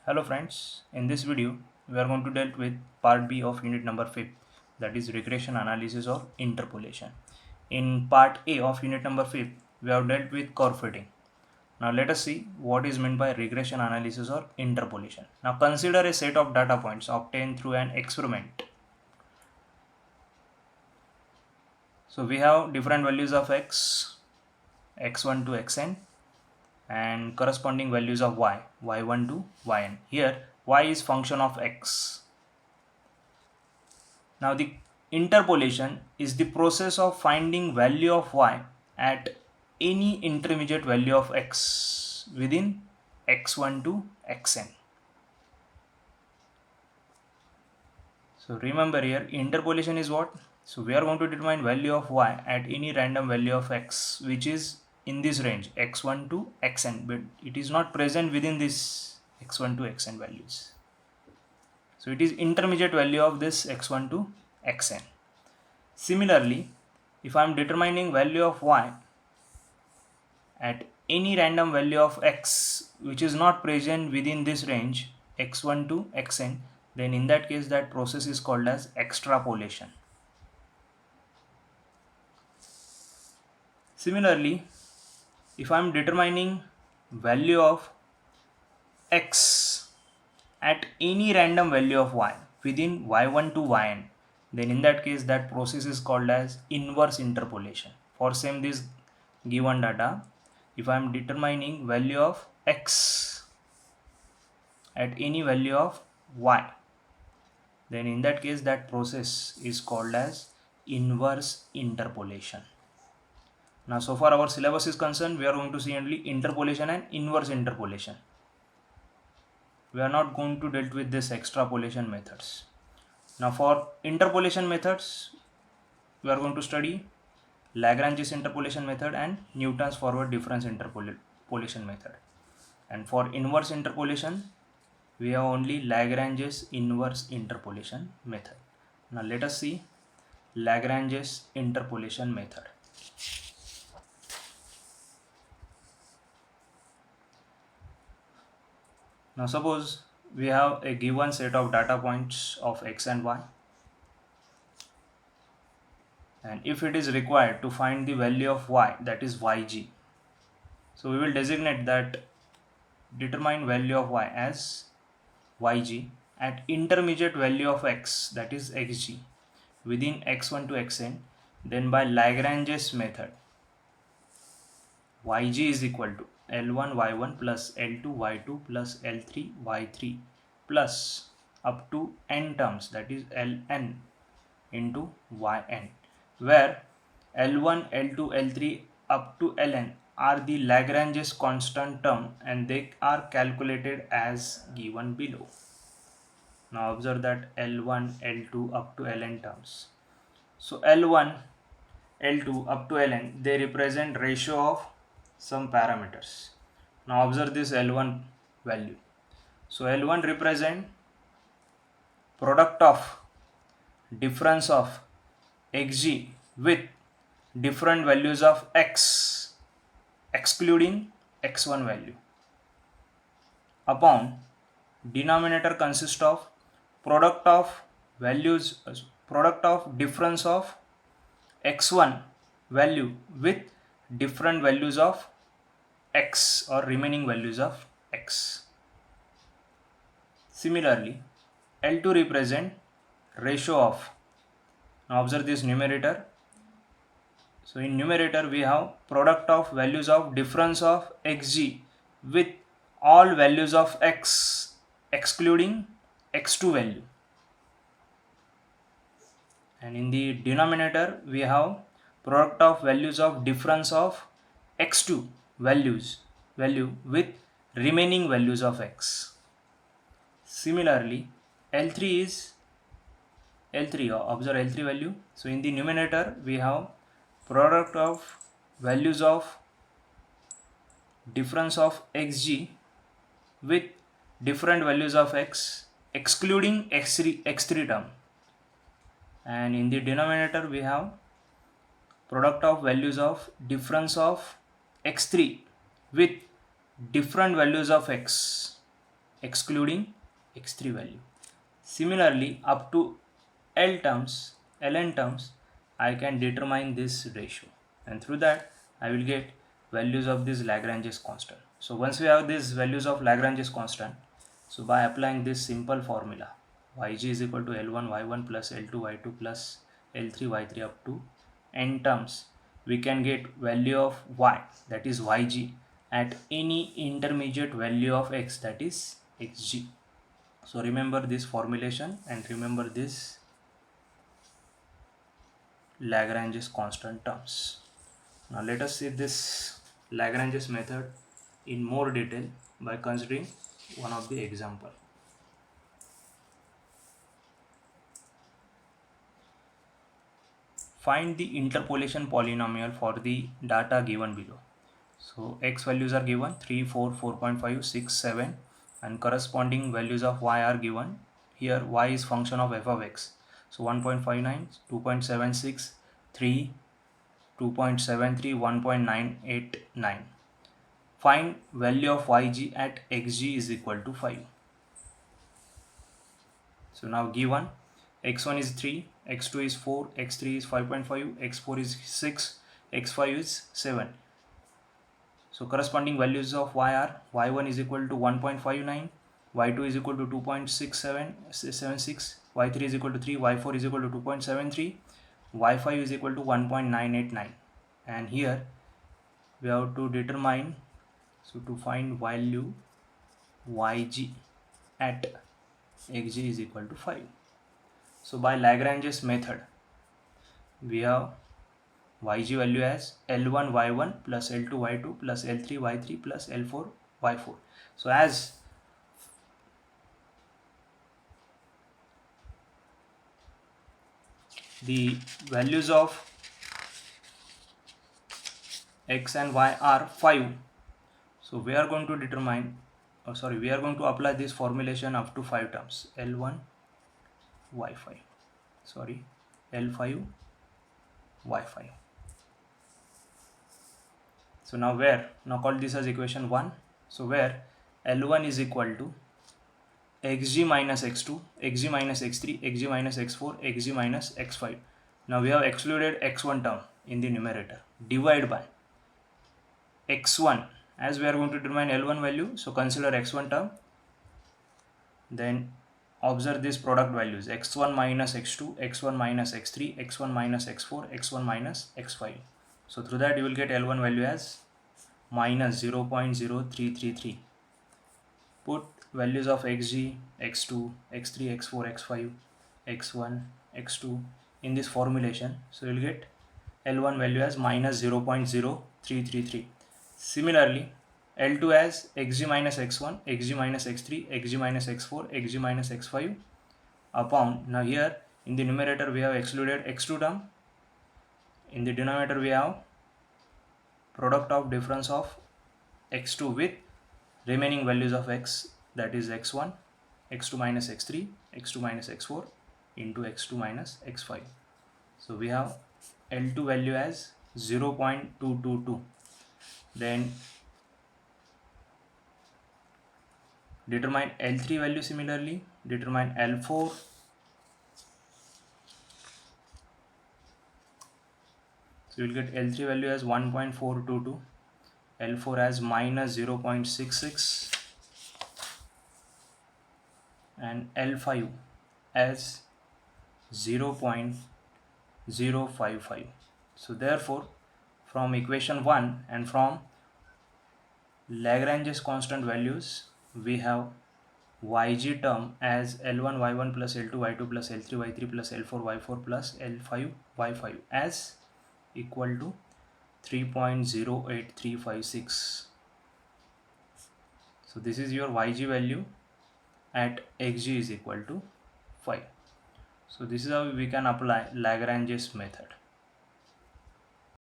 Hello friends, in this video we are going to deal with part B of unit number 5, that is regression analysis or interpolation. In part A of unit number 5 we have dealt with curve fitting. Now let us see what is meant by regression analysis or interpolation. Now consider a set of data points obtained through an experiment. So we have different values of x, x1 to xn, and corresponding values of y, y1 to yn. Here y is function of x. Now the interpolation is the process of finding value of y at any intermediate value of x within x1 to xn. So remember here interpolation is what? So we are going to determine value of y at any random value of x which is in this range x1 to xn, but it is not present within this x1 to xn values. So it is intermediate value of this x1 to xn. Similarly, if I am determining value of y at any random value of x which is not present within this range x1 to xn, then in that case that process is called as extrapolation. Similarly, if I am determining value of x at any random value of y within y1 to yn, then in that case that process is called as inverse interpolation. For same this given data, if I am determining value of x at any value of y, then in that case that process is called as inverse interpolation. Now so far our syllabus is concerned, we are going to see only interpolation and inverse interpolation. We are not going to deal with this extrapolation methods. Now for interpolation methods, we are going to study Lagrange's interpolation method and Newton's forward difference interpolation method. And for inverse interpolation, we have only Lagrange's inverse interpolation method. Now let us see Lagrange's interpolation method. Now suppose we have a given set of data points of x and y, and if it is required to find the value of y, that is yg, so we will designate that determine value of y as yg at intermediate value of x, that is xg, within x1 to xn. Then by Lagrange's method, yg is equal to L1 y1 plus L2 y2 plus L3 y3 plus up to n terms, that is Ln into yn, where L1, L2, L3 up to Ln are the Lagrange's constant term and they are calculated as given below. Now observe that L1, L2 up to Ln terms. So L1, L2 up to Ln, they represent ratio of some parameters. Now observe this L1 value. So L1 represent product of difference of xg with different values of x excluding x1 value upon denominator consists of product of values, product of difference of x1 value with different values of x or remaining values of x. Similarly, L2 represent ratio of, now observe this numerator. So in numerator we have product of values of difference of xg with all values of x excluding x2 value, and in the denominator we have product of values of difference of x2 value with remaining values of x. Similarly, L3 is L3, observe L3 value. So in the numerator we have product of values of difference of xg with different values of x excluding x3 term, and in the denominator we have product of values of difference of x3 with different values of x. excluding x3 value. Similarly, up to ln terms, I can determine this ratio, and through that I will get values of this Lagrange's constant. So once we have these values of Lagrange's constant, so by applying this simple formula, yg is equal to L1 y1 plus L2 y2 plus L3 y3 up to n terms, we can get value of y, that is yg, at any intermediate value of x, that is xg. So remember this formulation and remember this Lagrange's constant terms. Now let us see this Lagrange's method in more detail by considering one of the example. Find the interpolation polynomial for the data given below. So x values are given 3, 4, 4.5, 6, 7, and corresponding values of y are given. Here y is function of f of x. So 1.59, 2.76, 3, 2.73, 1.989. Find value of yg at xg is equal to 5. So now given x1 is 3, x2 is 4, x3 is 5.5, x4 is 6, x5 is 7. So corresponding values of y are y1 is equal to 1.59, y2 is equal to 2.6776, y3 is equal to 3, y4 is equal to 2.73, y5 is equal to 1.989. And here we have to determine, so to find value yg at xg is equal to 5. So by Lagrange's method, we have yg value as L1 y1 plus L2 y2 plus L3 y3 plus L4 y4. So as the values of x and y are 5, so we are going to determine, we are going to apply this formulation up to 5 terms, L1 y5, L5 y5. So now call this as equation 1. So where L1 is equal to xg minus x2, xg minus x3, xg minus x4, xg minus x5. Now we have excluded x1 term in the numerator. Divide by x1, as we are going to determine L1 value, so consider x1 term, then observe these product values, x1 minus x2, x1 minus x3, x1 minus x4, x1 minus x5. So through that you will get L1 value as minus 0.0333. Put values of xg, x2, x3, x4, x5, x1, x2 in this formulation. So you will get L1 value as minus 0.0333. Similarly, L2 as xg minus x1, xg minus x3, xg minus x4, xg minus x5 upon, now here in the numerator we have excluded x2 term, in the denominator we have product of difference of x2 with remaining values of x, that is x1, x2 minus x3, x2 minus x4 into x2 minus x5. So we have L2 value as 0.222. Then determine L3 value, similarly determine L4. So you will get L3 value as 1.422, L4 as minus 0.66, and L5 as 0.055. So therefore from equation 1 and from Lagrange's constant values, we have yg term as L1 y1 plus L2 y2 plus L3 y3 plus L4 y4 plus L5 y5 as equal to 3.08356. So this is your yg value at xg is equal to 5. So this is how we can apply Lagrange's method.